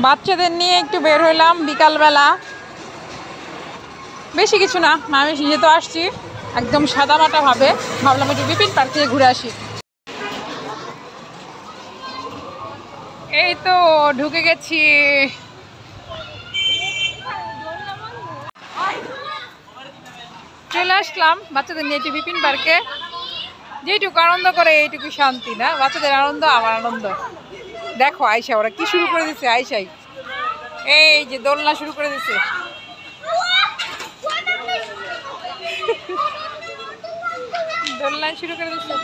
বাচ্চাদের নিয়ে একটু বের হইলাম বিকালবেলা, বেশি কিছু না, আমি যেহেতু আসছি একদম সাদামাটা ভাবে, ভাবলাম একটু বিপিন পার্ক থেকে ঘুরে আসি। এই তো ঢুকে গেছি। চলে আসলাম বাচ্চাদের নিয়ে একটু বিপিন পার্কে। যেটুকু আনন্দ করে এইটুকু শান্তি না, বাচ্চাদের আনন্দ আমার আনন্দ। দেখো আয়শা ওরা কি শুরু করে দিচ্ছে, আয়শাই এই যে দোলনা শুরু করে দিচ্ছে। দোলনা শুরু করে দিচ্ছে।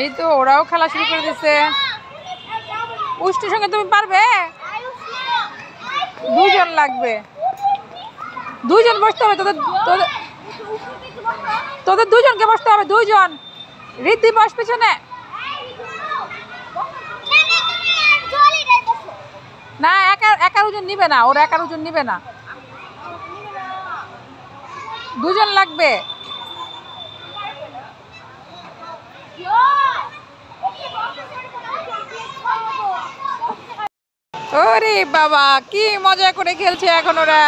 এই তো ওরাও খেলা শুরু করে দিচ্ছে। উষ্টির সঙ্গে তুমি পারবে? দুজন লাগবে, দুজন বসতে হবে তোদের, তোদের দুজনকে বসতে হবে, দুইজন। রিদ্ধি বস পিছনে। না একার ওজন নিবে না, ওর একার ওজন নিবে না, দুজন লাগবে। ওরে বাবা কি মজা করে খেলছে এখন ওরা।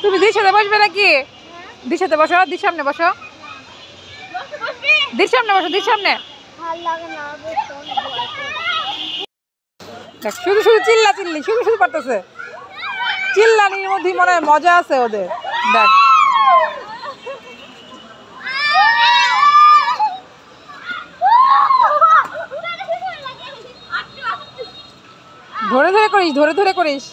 তুমি দির সাথে বসবে নাকি? দির সাথে বসো, দির সামনে বসো, দির সামনে বসো, দির সামনে। শুধু শুধু চিল্লা চিল্লি, শুধু শুধু পারতেছে, চিল্লানির মধ্যে মনে হয় মজা আছে ওদের। দেখ ধরে ধরে করিস, ধরে ধরে করিস।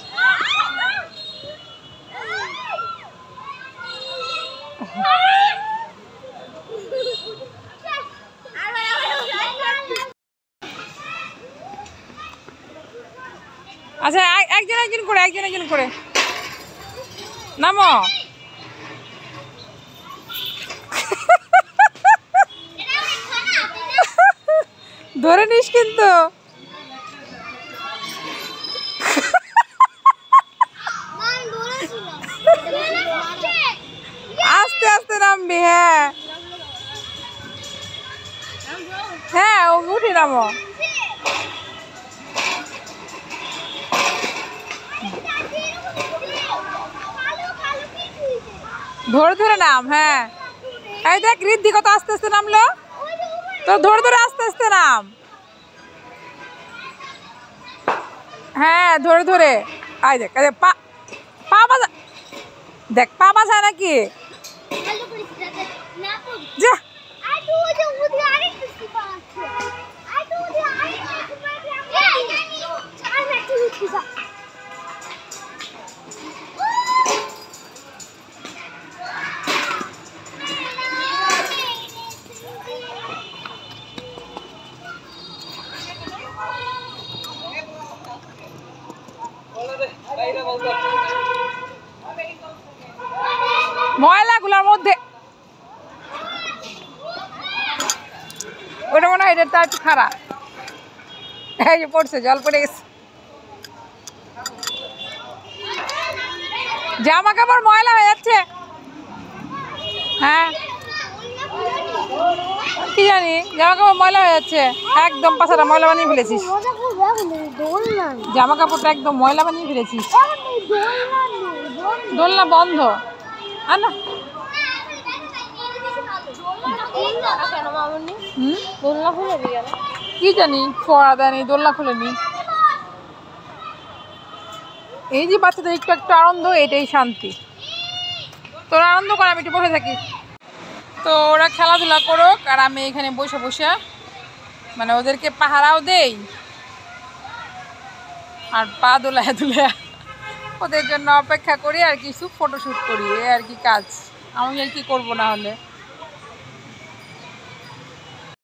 আচ্ছা একজন একজন করে, একজন একজন করে নামো। ধরে নিস কিন্তু। আস্তে আস্তে নামবি। হ্যাঁ হ্যাঁ উঠে নামো। ধরে ধরে নাম। হ্যাঁ এই দেখ রিদ্ধি কত আস্তে আস্তে নামলো, তো ধরে ধরে আস্তে আস্তে নাম। হ্যাঁ ধরে ধরে। আই দেখ পা, পা বাজা, দেখ পা বাজায় নাকি। যা ময়লাগুলোর মধ্যে ওটা মনে হয় এটা একটু খারাপ। এই যে পড়ছে, জল পড়ে গেছে, জামা কাপড় ময়লা হয়ে যাচ্ছে। হ্যাঁ কি জানি জামা কাপড় ময়লা হয়ে যাচ্ছে, একদম পাশাটা ময়লা বানিয়ে ফেলেছিস, জামা কাপড়টা একদম ময়লা বানিয়ে ফেলেছিস। দোলনা বন্ধ না, কি জানি পড়া দেয়নি, দোলনা খুলেনি। এই যে বাচ্চাদের একটু একটু আনন্দ, এটাই শান্তি। তোরা আনন্দ করে, আমি একটু বসে থাকি। তো ওরা খেলাধুলা করুক আর আমি এখানে বসে বসে মানে ওদেরকে পাহারাও দেই আর পা দোলায় দোলায় ওদের জন্য অপেক্ষা করি আর কিছু ফটোশ্যুট করি, এই আর কি কাজ। আমি আর কি করবো না হলে।